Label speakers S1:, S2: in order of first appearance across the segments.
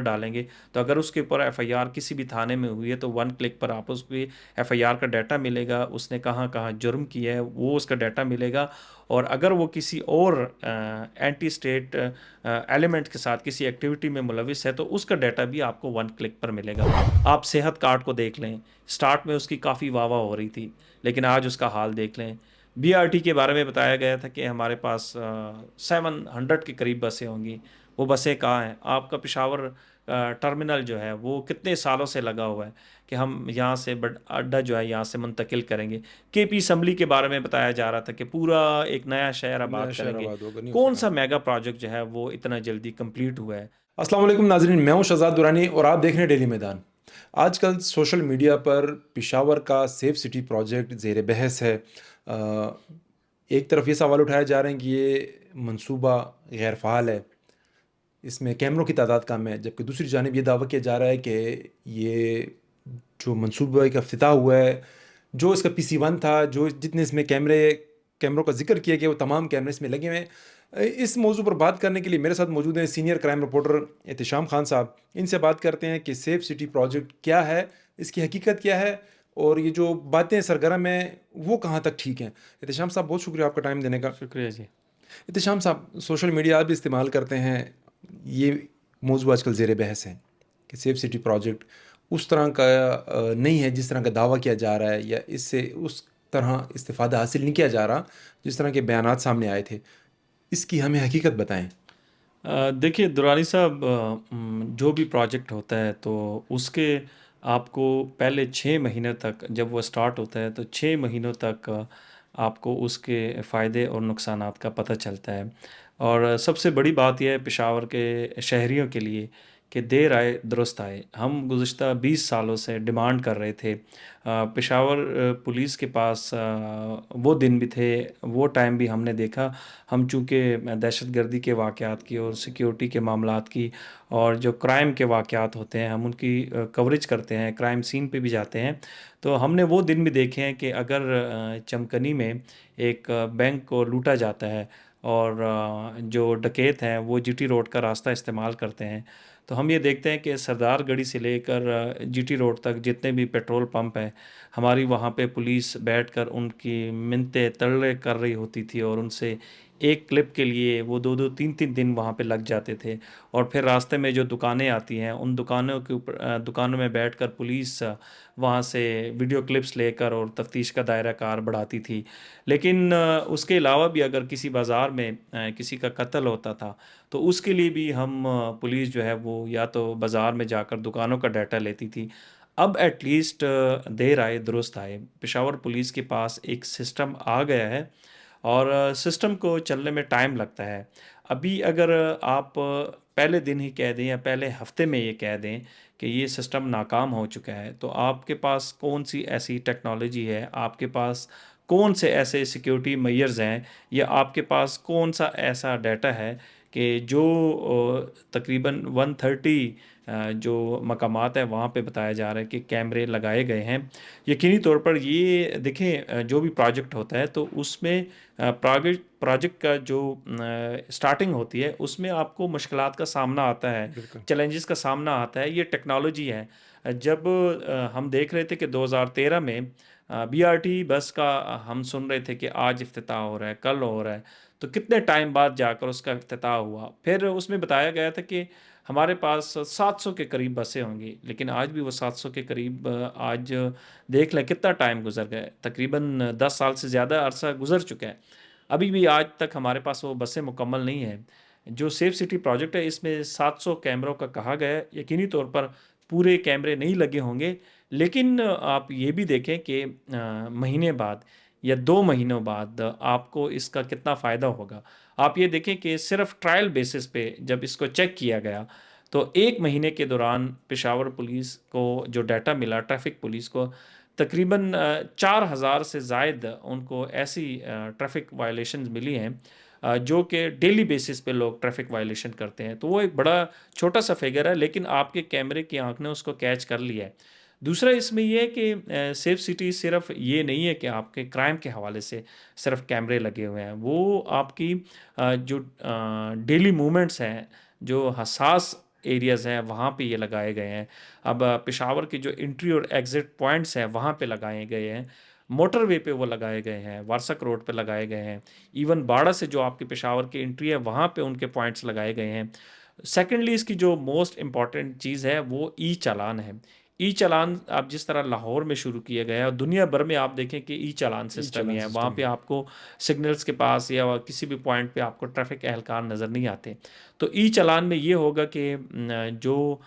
S1: डालेंगे, तो अगर उसके ऊपर एफआईआर किसी भी थाने में हुई है तो वन क्लिक पर आप उसकी एफआईआर का डाटा मिलेगा, उसने कहाँ कहाँ जुर्म किया है वो उसका डाटा मिलेगा। और अगर वो किसी और एंटी स्टेट एलिमेंट के साथ किसी एक्टिविटी में मुलविस है तो उसका डाटा भी आपको वन क्लिक पर मिलेगा। आप सेहत कार्ड को देख लें, स्टार्ट में उसकी काफ़ी वाह वाह हो रही थी, लेकिन आज उसका हाल देख लें। बीआरटी के बारे में बताया गया था कि हमारे पास 700 के करीब बसें होंगी। वो बसें कहाँ हैं? आपका पेशावर टर्मिनल जो है वो कितने सालों से लगा हुआ है कि हम यहाँ से बट अड्डा जो है यहाँ से मुंतकिल करेंगे। केपी असम्बली के बारे में बताया जा रहा था कि पूरा एक नया शहर
S2: नया
S1: आबाद
S2: शहर
S1: करेंगे।
S2: आबाद होगा, नहीं हो
S1: कौन
S2: सका।
S1: सा मेगा प्रोजेक्ट जो है वो इतना जल्दी कंप्लीट हुआ है?
S2: अस्सलाम वालेकुम नाजरीन, मैं हूं शहजाद दुरानी और आप देख रहे हैं डेली मैदान। आजकल सोशल मीडिया पर पिशावर का सेफ सिटी प्रोजेक्ट ज़ेर बहस है। एक तरफ ये सवाल उठाया जा रहे हैं कि ये मंसूबा गैर फ़ाल है, इसमें कैमरों की तादाद कम है, जबकि दूसरी जानिब ये दावा किया जा रहा है कि ये जो मंसूबे का इफ्तिताह हुआ है, जो इसका PC-1 था, जो जितने इसमें कैमरों का जिक्र किया गया वो तमाम कैमरे इसमें लगे हुए हैं। इस मौजू पर बात करने के लिए मेरे साथ मौजूद हैं senior crime reporter Ehtisham Khan साहब। इनसे बात करते हैं कि सेफ सिटी प्रोजेक्ट क्या है, इसकी हकीकत क्या है, और ये जो बातें सरगर्म हैं वो कहाँ तक ठीक हैं। एहतिशाम साहब, बहुत शुक्रिया आपका टाइम देने का।
S1: शुक्रिया जी।
S2: एहतिशाम साहब, सोशल मीडिया आप भी इस्तेमाल करते हैं, ये मौजू आजकल ज़ेर बहस है कि सेफ सिटी प्रोजेक्ट उस तरह का नहीं है जिस तरह का दावा किया जा रहा है, या इससे उस तरह इस्तेफ़ादा हासिल नहीं किया जा रहा जिस तरह के बयानात सामने आए थे। इसकी हमें हकीकत बताएं।
S1: देखिए दुरानी साहब, जो भी प्रोजेक्ट होता है तो उसके आपको पहले 6 महीने तक, जब वो स्टार्ट होता है तो 6 महीनों तक आपको उसके फ़ायदे और नुकसानात का पता चलता है। और सबसे बड़ी बात यह है पेशावर के शहरियों के लिए कि देर आए दुरुस्त आए। हम गुज़िश्ता 20 सालों से डिमांड कर रहे थे। पेशावर पुलिस के पास वो दिन भी थे, वो टाइम भी हमने देखा। हम चूँकि दहशतगर्दी के वाक़यात की और सिक्योरिटी के मामलात की और जो क्राइम के वाक़यात होते हैं हम उनकी कवरेज करते हैं, क्राइम सीन पे भी जाते हैं। तो हमने वो दिन भी देखे हैं कि अगर चमकनी में एक बैंक को लूटा जाता है और जो डकैत हैं वो जीटी रोड का रास्ता इस्तेमाल करते हैं, तो हम ये देखते हैं कि सरदार गढ़ी से लेकर जीटी रोड तक जितने भी पेट्रोल पंप हैं, हमारी वहाँ पे पुलिस बैठकर उनकी मिन्नतें तरले कर रही होती थी और उनसे एक क्लिप के लिए वो 2-2 3-3 दिन वहाँ पे लग जाते थे। और फिर रास्ते में जो दुकानें आती हैं उन दुकानों के ऊपर दुकानों में बैठकर पुलिस वहाँ से वीडियो क्लिप्स लेकर और तफ्तीश का दायरा कार बढ़ाती थी। लेकिन उसके अलावा भी अगर किसी बाज़ार में किसी का कत्ल होता था तो उसके लिए भी हम पुलिस जो है वो या तो बाज़ार में जाकर दुकानों का डाटा लेती थी। अब एटलीस्ट देर आए दुरुस्त आए, पेशावर पुलिस के पास एक सिस्टम आ गया है और सिस्टम को चलने में टाइम लगता है। अभी अगर आप पहले दिन ही कह दें या पहले हफ्ते में ये कह दें कि ये सिस्टम नाकाम हो चुका है, तो आपके पास कौन सी ऐसी टेक्नोलॉजी है, आपके पास कौन से ऐसे सिक्योरिटी मेजर्स हैं, या आपके पास कौन सा ऐसा डाटा है कि जो तकरीबन 130 जो मकामात है वहाँ पे बताया जा रहा है कि कैमरे लगाए गए हैं। यकीनी तौर पर ये देखें, जो भी प्रोजेक्ट होता है तो उसमें प्रोजेक्ट प्रोजेक्ट का जो स्टार्टिंग होती है उसमें आपको मुश्किलात का सामना आता है,
S2: बिल्कुल।
S1: चैलेंजेस का सामना आता है। ये टेक्नोलॉजी है। जब हम देख रहे थे कि 2013 में बीआरटी बस का हम सुन रहे थे कि आज इफ्तिताह हो रहा है, कल हो रहा है, तो कितने टाइम बाद जाकर उसका इफ्तिताह हुआ। फिर उसमें बताया गया था कि हमारे पास 700 के करीब बसें होंगी, लेकिन आज भी वो 700 के करीब आज देख लें कितना टाइम गुजर गया है, तकरीबन 10 साल से ज़्यादा अरसा गुजर चुका है। अभी भी आज तक हमारे पास वो बसें मुकम्मल नहीं हैं। जो सेफ सिटी प्रोजेक्ट है इसमें 700 कैमरों का कहा गया है। यकीनी तौर पर पूरे कैमरे नहीं लगे होंगे, लेकिन आप ये भी देखें कि महीने बाद या 2 महीनों बाद आपको इसका कितना फ़ायदा होगा। आप ये देखें कि सिर्फ ट्रायल बेसिस पे जब इसको चेक किया गया, तो 1 महीने के दौरान पेशावर पुलिस को जो डाटा मिला, ट्रैफ़िक पुलिस को तकरीबन 4000 से ज़ायद उनको ऐसी ट्रैफ़िक वायलेशंस मिली हैं जो कि डेली बेसिस पे लोग ट्रैफ़िक वायलेशन करते हैं। तो वो एक बड़ा छोटा-सा फ़िगर है, लेकिन आपके कैमरे की आँख ने उसको कैच कर लिया है। दूसरा इसमें ये है कि सेफ सिटी सिर्फ ये नहीं है कि आपके क्राइम के हवाले से सिर्फ कैमरे लगे हुए हैं। वो आपकी जो डेली मूवमेंट्स हैं, जो हसास एरियाज़ हैं वहाँ पे ये लगाए गए हैं। अब पेशावर के जो एंट्री और एग्ज़िट पॉइंट्स हैं वहाँ पे लगाए गए हैं। मोटरवे पे वो लगाए गए हैं, वारसक रोड पे लगाए गए हैं। इवन बाड़ा से जो आपके पेशावर की एंट्री है वहाँ पे उनके पॉइंट्स लगाए गए हैं। सेकेंडली इसकी जो मोस्ट इम्पॉर्टेंट चीज़ है वो ई चालान है। ई चालान आप जिस तरह लाहौर में शुरू किया गया है और दुनिया भर में आप देखें कि ई चालान
S2: ई
S1: सिस्टम ही
S2: चालान
S1: है, वहाँ
S2: सिस्टम
S1: पे
S2: है।
S1: आपको सिग्नल्स के पास या किसी भी पॉइंट पे आपको ट्रैफिक एहलकार नज़र नहीं आते। तो ई चालान में ये होगा कि जो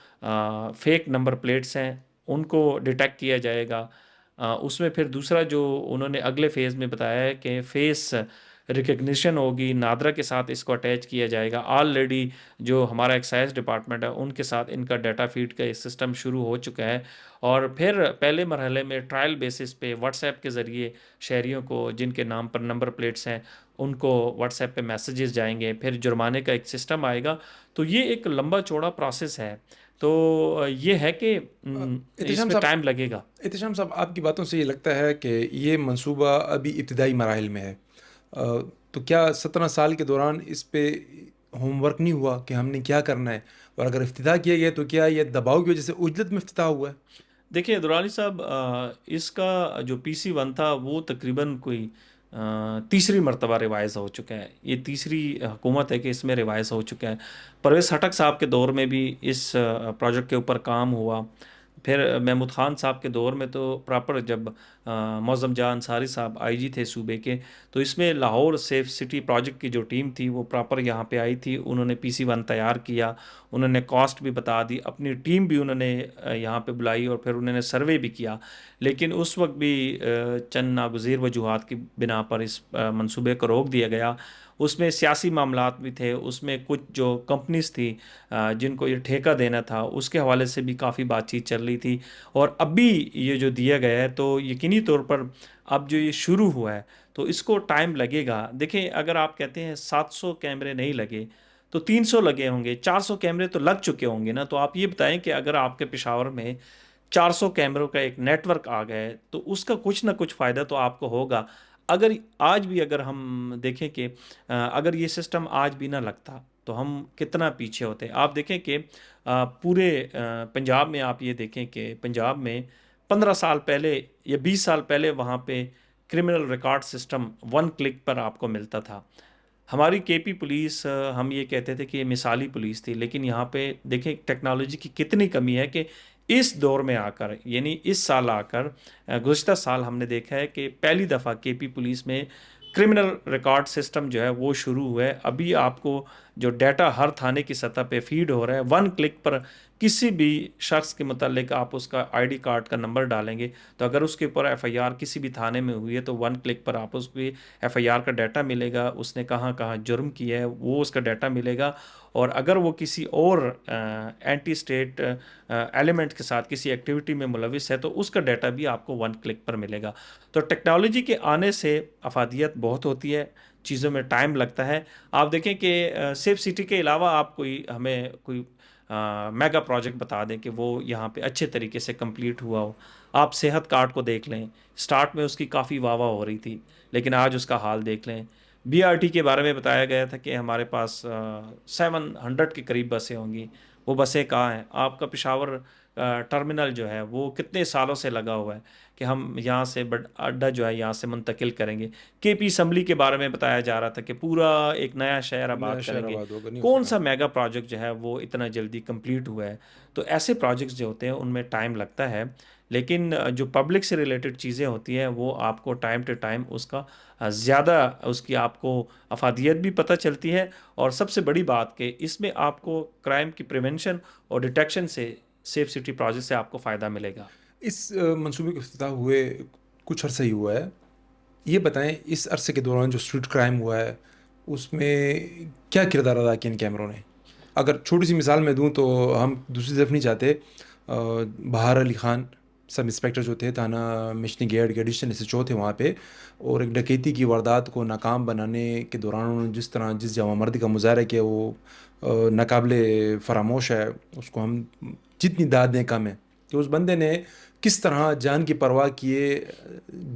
S1: फेक नंबर प्लेट्स हैं उनको डिटेक्ट किया जाएगा। उसमें फिर दूसरा जो उन्होंने अगले फेज़ में बताया है कि फेस रिकग्निशन होगी, नादरा के साथ इसको अटैच किया जाएगा। ऑलरेडी जो हमारा एक्साइज डिपार्टमेंट है उनके साथ इनका डाटा फीड का सिस्टम शुरू हो चुका है। और फिर पहले मरहले में ट्रायल बेसिस पे व्हाट्सएप के ज़रिए शहरियों को जिनके नाम पर नंबर प्लेट्स हैं उनको व्हाट्सएप पे मैसेजेस जाएंगे, फिर जुर्माने का एक सिस्टम आएगा। तो ये एक लंबा चौड़ा प्रोसेस है। तो ये है कि
S2: एहतशाम
S1: इसमें
S2: साहब,
S1: टाइम लगेगा।
S2: आपकी बातों से ये लगता है कि ये मंसूबा अभी इब्तिदाई मराहिल में है। तो क्या 17 साल के दौरान इस पे होमवर्क नहीं हुआ कि हमने क्या करना है? और अगर इफ्तिदा किया गया तो क्या ये दबाव की वजह से उजलत में इफ्तिताह हुआ है?
S1: देखिए दुरानी साहब, इसका जो PC-1 था वो तकरीबन कोई तीसरी मर्तबा रिवाइज़ हो चुका है। ये तीसरी हुकूमत है कि इसमें रिवाइज़ हो चुका है। परवेज़ खटक साहब के दौर में भी इस प्रोजेक्ट के ऊपर काम हुआ। फिर महमूद ख़ान साहब के दौर में तो प्रॉपर जब मौज़म जहाँ अंसारी साहब IG थे सूबे के, तो इसमें लाहौर सेफ सिटी प्रोजेक्ट की जो टीम थी वो प्रॉपर यहाँ पे आई थी। उन्होंने PC-1 तैयार किया, उन्होंने कॉस्ट भी बता दी, अपनी टीम भी उन्होंने यहाँ पे बुलाई और फिर उन्होंने सर्वे भी किया। लेकिन उस वक्त भी चंद नागुज़ीर वजूहात की बिना पर इस मंसूबे को रोक दिया गया। उसमें सियासी मामलात भी थे, उसमें कुछ जो कंपनीज थी जिनको ये ठेका देना था उसके हवाले से भी काफ़ी बातचीत चल रही थी। और अभी ये जो दिया गया है तो यकीनी तौर पर अब जो ये शुरू हुआ है तो इसको टाइम लगेगा। देखें, अगर आप कहते हैं 700 कैमरे नहीं लगे तो 300 लगे होंगे, 400 कैमरे तो लग चुके होंगे ना। तो आप ये बताएं कि अगर आपके पेशावर में 400 कैमरों का एक नेटवर्क आ गया है तो उसका कुछ ना कुछ फ़ायदा तो आपको होगा। अगर आज भी अगर हम देखें कि अगर ये सिस्टम आज भी ना लगता तो हम कितना पीछे होते। आप देखें कि पूरे पंजाब में आप ये देखें कि पंजाब में 15 साल पहले या 20 साल पहले वहाँ पे क्रिमिनल रिकॉर्ड सिस्टम 1 क्लिक पर आपको मिलता था। हमारी KP पुलिस, हम ये कहते थे कि ये मिसाली पुलिस थी, लेकिन यहाँ पे देखें टेक्नोलॉजी की कितनी कमी है कि इस दौर में आकर यानी इस साल आकर गुज़िश्ता साल हमने देखा है कि पहली दफ़ा KP पुलिस में क्रिमिनल रिकॉर्ड सिस्टम जो है वो शुरू हुआ है। अभी आपको जो डाटा हर थाने की सतह पे फीड हो रहा है 1 क्लिक पर, किसी भी शख्स के मुतालिक आप उसका ID कार्ड का नंबर डालेंगे तो अगर उसके ऊपर FIR किसी भी थाने में हुई है तो 1 क्लिक पर आप उसकी FIR का डाटा मिलेगा, उसने कहाँ कहाँ जुर्म किया है वो उसका डाटा मिलेगा। और अगर वो किसी और एंटी स्टेट एलिमेंट के साथ किसी एक्टिविटी में मुलविस है तो उसका डाटा भी आपको 1 क्लिक पर मिलेगा। तो टेक्नोलॉजी के आने से अफादियत बहुत होती है, चीज़ों में टाइम लगता है। आप देखें कि सेफ सिटी के अलावा आप कोई हमें कोई मेगा प्रोजेक्ट बता दें कि वो यहाँ पे अच्छे तरीके से कंप्लीट हुआ हो। आप सेहत कार्ड को देख लें, स्टार्ट में उसकी काफ़ी वाह वाह हो रही थी, लेकिन आज उसका हाल देख लें। BRT के बारे में बताया गया था कि हमारे पास 700 के करीब बसें होंगी। वो बसें कहाँ हैं? आपका पेशावर टर्मिनल जो है वो कितने सालों से लगा हुआ है कि हम यहाँ से बट अड्डा जो है यहाँ से मुंतकिल करेंगे। KP असम्बली के बारे में बताया जा रहा था कि पूरा एक नया शहर
S2: नया
S1: आबाद
S2: शहर
S1: करेंगे।
S2: आबाद होगा, नहीं हो
S1: कौन
S2: सका।
S1: सा मेगा प्रोजेक्ट जो है वो इतना जल्दी कंप्लीट हुआ है? तो ऐसे प्रोजेक्ट्स जो होते हैं उनमें टाइम लगता है, लेकिन जो पब्लिक से रिलेटेड चीज़ें होती हैं वो आपको टाइम टू टाइम उसका ज़्यादा उसकी आपको अफादियत भी पता चलती है। और सबसे बड़ी बात कि इसमें आपको क्राइम की प्रिवेंशन और डिटेक्शन से सेफ सिटी प्रोजेक्ट से आपको फ़ायदा मिलेगा।
S2: इस मंसूबे का इफ्तिताह हुए कुछ अरसा ही हुआ है। ये बताएं, इस अरसे के दौरान जो स्ट्रीट क्राइम हुआ है उसमें क्या किरदार अदा किया इन कैमरों ने? अगर छोटी सी मिसाल मैं दूं तो हम दूसरी तरफ नहीं जाते। बहार अली खान सब इंस्पेक्टर जो थे थाना मिशनी गेट के एडिशनल SHO थे वहाँ पे, और एक डकैती की वारदात को नाकाम बनाने के दौरान उन्होंने जिस तरह जिस जवामर्दी का मुजाहरा किया वो नाकाबिले फरामोश है। उसको हम जितनी दाद दें कम है कि उस बंदे ने किस तरह जान की परवाह किए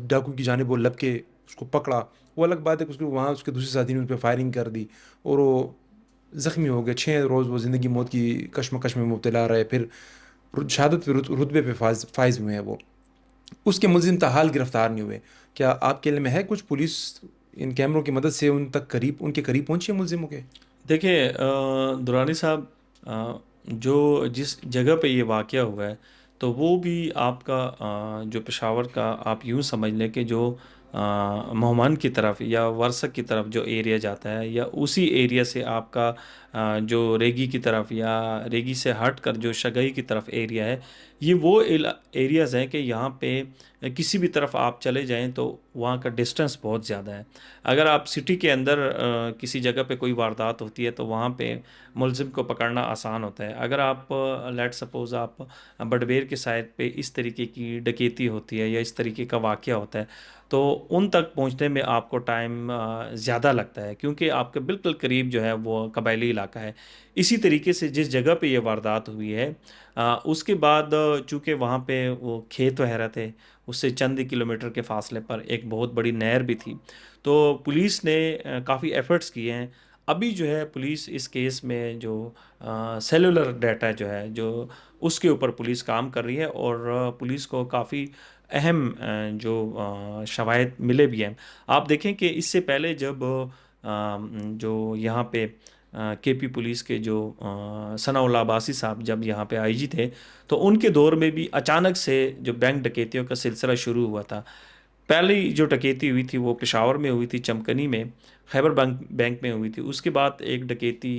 S2: डाकू की जानिब वो लपके उसको पकड़ा। वो अलग बात है कि उसके वहाँ उसके दूसरे साथी ने उस पर फायरिंग कर दी और वो ज़ख्मी हो गए, 6 रोज़ वो ज़िंदगी मौत की कशमकश में मुब्तला रहे, फिर शहादत पे रुतबे पे फ़ाइज़ हुए हैं वो। उसके मुलज़िम ताहाल गिरफ़्तार नहीं हुए। क्या आपके इल्म में है कुछ पुलिस इन कैमरों की मदद से उनके करीब पहुँची है मुलज़िमों के?
S1: देखिए दुरानी साहब, जो जिस जगह पे ये वाक़या हुआ है, तो वो भी आपका जो पेशावर का आप यूँ समझ लें कि जो मोहमान की तरफ या वर्सक की तरफ जो एरिया जाता है, या उसी एरिया से आपका जो रेगी की तरफ या रेगी से हट कर जो शगई की तरफ एरिया है, ये वो एरियाज़ हैं कि यहाँ पे किसी भी तरफ आप चले जाएँ तो वहाँ का डिस्टेंस बहुत ज़्यादा है। अगर आप सिटी के अंदर किसी जगह पे कोई वारदात होती है तो वहाँ पे मुलज़िम को पकड़ना आसान होता है। अगर आप लेट्स सपोज़ आप बडवेर के साइड पे इस तरीके की डकैती होती है या इस तरीके का वाक़या होता है, तो उन तक पहुँचने में आपको टाइम ज़्यादा लगता है, क्योंकि आपके बिल्कुल करीब जो है वो कबायली इलाका है। इसी तरीके से जिस जगह पे ये वारदात हुई है, उसके बाद चूँकि वहाँ पे वो खेत वगैरह थे, उससे चंद ही किलोमीटर के फ़ासले पर एक बहुत बड़ी नहर भी थी। तो पुलिस ने काफ़ी एफ़र्ट्स किए हैं। अभी जो है पुलिस इस केस में जो सेलुलर डाटा जो है, जो उसके ऊपर पुलिस काम कर रही है, और पुलिस को काफ़ी अहम शवाहिद मिले भी हैं। आप देखें कि इससे पहले जब जो यहाँ पे केपी पुलिस के जो सनाउल्लाह अब्बासी साहब जब यहाँ पे आईजी थे, तो उनके दौर में भी अचानक से जो बैंक डकैतियों का सिलसिला शुरू हुआ था। पहली जो डकैती हुई थी वो पेशावर में हुई थी, चमकनी में, खैबर बैंक बैंक में हुई थी। उसके बाद एक डकैती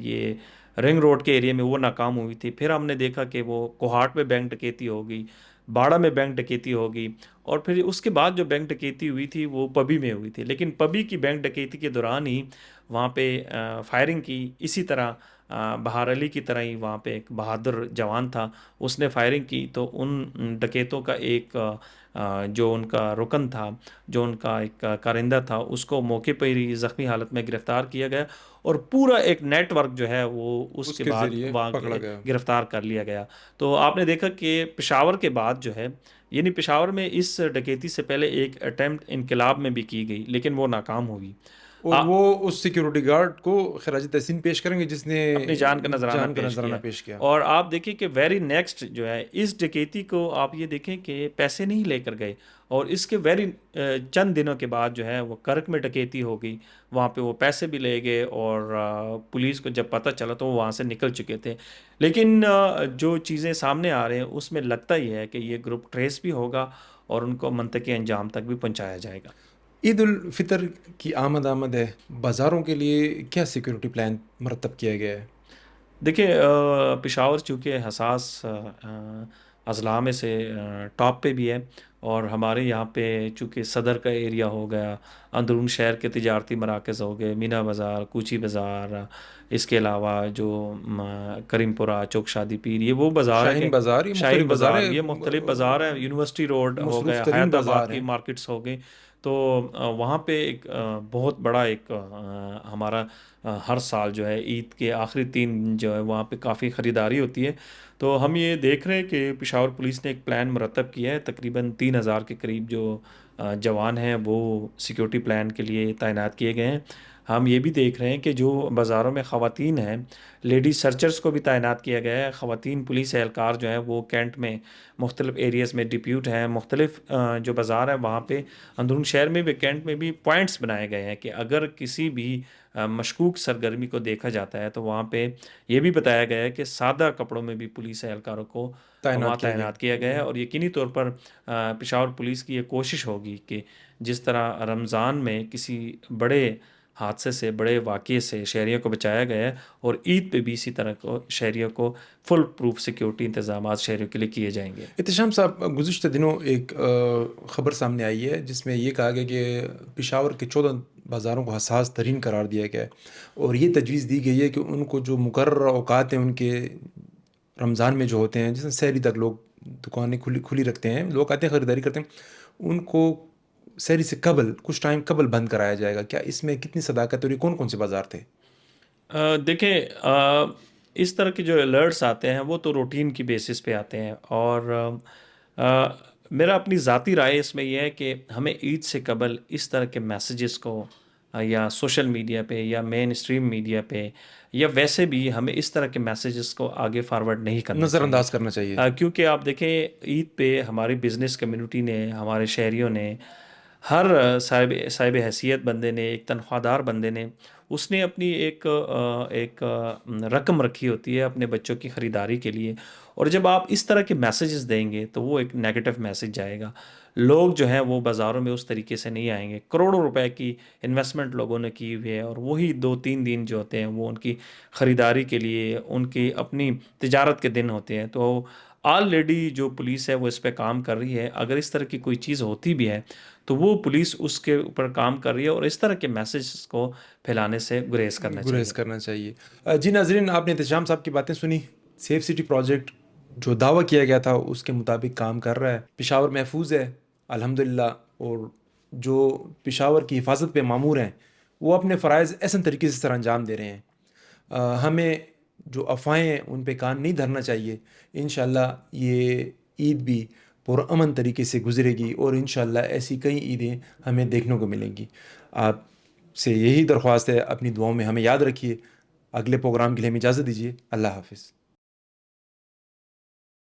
S1: ये रिंग रोड के एरिया में वो नाकाम हुई थी। फिर हमने देखा कि वो कोहाट में बैंक डकैती हो गई, बाड़ा में बैंक डकैती हो गई, और फिर उसके बाद जो बैंक डकैती हुई थी वो पबी में हुई थी। लेकिन पबी की बैंक डकैती के दौरान ही वहाँ पे फायरिंग की। इसी तरह बहार अली की तरह ही वहाँ पे एक बहादुर जवान था, उसने फायरिंग की, तो उन डकैतों का एक जो उनका रुकन था, जो उनका एक कारिंदा था, उसको मौके पर ही ज़ख्मी हालत में गिरफ़्तार किया गया, और पूरा एक नेटवर्क जो है वो उसके
S2: उसके
S1: बाद
S2: ज़रिए
S1: वहाँ
S2: पकड़ा
S1: के
S2: गया।
S1: गिरफ़्तार कर लिया गया। तो आपने देखा कि पेशावर के बाद जो है, यानी पेशावर में इस डकैती से पहले एक अटेम्प्ट इनकलाब में भी की गई, लेकिन वो नाकाम हुई।
S2: और वो उस सिक्योरिटी गार्ड को खराज तहसीन पेश करेंगे जिसने
S1: अपनी जान का नज़राना
S2: जान का
S1: पेश
S2: नजराना
S1: किया।
S2: पेश किया।
S1: और आप देखिए कि वेरी नेक्स्ट जो है इस डकैती को, आप ये देखें कि पैसे नहीं लेकर गए, और इसके वेरी चंद दिनों के बाद जो है वो करक में डकैती हो गई। वहाँ पे वो पैसे भी ले गए, और पुलिस को जब पता चला तो वो वहाँ से निकल चुके थे। लेकिन जो चीज़ें सामने आ रहे हैं उसमें लगता ही है कि ये ग्रुप ट्रेस भी होगा, और उनको मंतकी अंजाम तक भी पहुँचाया जाएगा।
S2: ईद उल फितर की आमद आमद है, बाज़ारों के लिए क्या सिक्योरिटी प्लान मरतब किया गया है?
S1: देखिए पेशावर चूँकि हसास अज़लाँ में से टॉप पे भी है, और हमारे यहाँ पे चूँकि सदर का एरिया हो गया, अंदरून शहर के तिजारती मराकज़ हो गए, मीना बाज़ार, कूची बाज़ार, इसके अलावा जो करीमपुरा, चौक शादी पीर, ये वो बाज़ार है
S2: शाहीन
S1: कि
S2: बाज़ार, ये
S1: शाहीन
S2: मुख्तलिफ़ बाज़ार
S1: बाज़ार,
S2: है,
S1: ये मुख्तलिफ़ बाज़ार हैं, यूनिवर्सिटी रोड हो
S2: मसरूफ़
S1: गया,
S2: तरीन
S1: हैदराबाद
S2: बाज़ार
S1: की
S2: हैं।
S1: मार्केट्स हो गई। तो वहाँ पे एक बहुत बड़ा एक हमारा हर साल जो है ईद के आखिरी 3 दिन जो है वहाँ पे काफ़ी ख़रीदारी होती है। तो हम ये देख रहे हैं कि पेशावर पुलिस ने एक प्लान मुरतब किया है, तकरीबन 3000 के करीब जो जवान हैं वो सिक्योरिटी प्लान के लिए तैनात किए गए हैं। हम ये भी देख रहे हैं कि जो बाज़ारों में ख़वातीन हैं, लेडीज़ सर्चर्स को भी तैनात किया गया है। ख़वातीन पुलिस एहलकार जो हैं वो कैंट में मुख्तलिफ़ एरियाज़ में डिप्यूट हैं। मुख्तलिफ़ जो बाज़ार हैं वहाँ पे अंदरून शहर में भी, कैंट में भी पॉइंट्स बनाए गए हैं कि अगर किसी भी मशकूक सरगर्मी को देखा जाता है तो वहाँ पे ये भी बताया गया है कि सादा कपड़ों में भी पुलिस एहलकारों को
S2: तैनात
S1: वहाँ
S2: किया गया।
S1: तैनात किया गया है, और यकीनी तौर पर पेशावर पुलिस की ये कोशिश होगी कि जिस तरह रमज़ान में किसी बड़े हादसे से, बड़े वाक़ये से शहरियों को बचाया गया है, और ईद पे भी इसी तरह को शहरियों को फुल प्रूफ सिक्योरिटी इंतज़ामात शहरियों के लिए किए जाएँगे।
S2: एहतशाम साहब, गुज़िश्ता दिनों एक ख़बर सामने आई है जिसमें ये कहा गया कि पेशावर के 14 बाज़ारों को हसास तरीन करार दिया गया है, और ये तजवीज़ दी गई है कि उनको जो मुकर्रर औकात हैं उनके रमज़ान में जो होते हैं, जिसमें सहरी तक लोग दुकानें खुली खुली रखते हैं, लोग आते हैं ख़रीदारी करते हैं, उनको सहरी से कबल कुछ टाइम कबल बंद कराया जाएगा। क्या इसमें कितनी सदाकत है और ये कौन-कौन से बाज़ार थे?
S1: देखें, इस तरह के जो अलर्ट्स आते हैं वो तो रूटीन की बेसिस पे आते हैं, और मेरा अपनी ज़ाती राय इसमें यह है कि हमें ईद से कबल इस तरह के मैसेजेस को या सोशल मीडिया पे या मेन स्ट्रीम मीडिया पे या वैसे भी हमें इस तरह के मैसेजेस को आगे फॉरवर्ड नहीं करने चाहिए।
S2: नज़रअंदाज करना चाहिए।
S1: क्योंकि आप देखें ईद पे हमारी बिजनेस कम्युनिटी ने, हमारे शहरियों ने, हर साहिब साहिब हैसियत बंदे ने, एक तनख्वाहदार बंदे ने, उसने अपनी एक रकम रखी होती है अपने बच्चों की ख़रीदारी के लिए। और जब आप इस तरह के मैसेजेस देंगे तो वो एक नेगेटिव मैसेज जाएगा। लोग जो हैं वो बाज़ारों में उस तरीके से नहीं आएंगे। करोड़ों रुपए की इन्वेस्टमेंट लोगों ने की हुई है और वही 2-3 दिन जो होते हैं वो उनकी ख़रीदारी के लिए, उनकी अपनी तिजारत के दिन होते हैं। तो ऑलरेडी जो पुलिस है वो इस पे काम कर रही है। अगर इस तरह की कोई चीज़ होती भी है तो वो पुलिस उसके ऊपर काम कर रही है और इस तरह के मैसेज को फैलाने से गुरेज करना
S2: गुरेज़
S1: चाहिए।
S2: करना चाहिए। जी नाज़रीन, आपने इंतजाम साहब की बातें सुनी। सेफ सिटी प्रोजेक्ट जो दावा किया गया था उसके मुताबिक काम कर रहा है। पेशावर महफूज है अल्हम्दुलिल्लाह। और जो पेशावर की हिफाजत पे मामूर हैं वो अपने फ़राइज़ ऐसे तरीके से सर अंजाम दे रहे हैं। हमें जो अफ़वाहें हैं उन पे कान नहीं धरना चाहिए। इंशाअल्लाह ये ईद भी पुरअमन तरीके से गुज़रेगी और इंशाअल्लाह ऐसी कई ईदें हमें देखने को मिलेंगी। आपसे यही दरख्वास्त है, अपनी दुआओं में हमें याद रखिए। अगले प्रोग्राम के लिए हमें इजाज़त दीजिए। अल्लाह हाफ़िज़।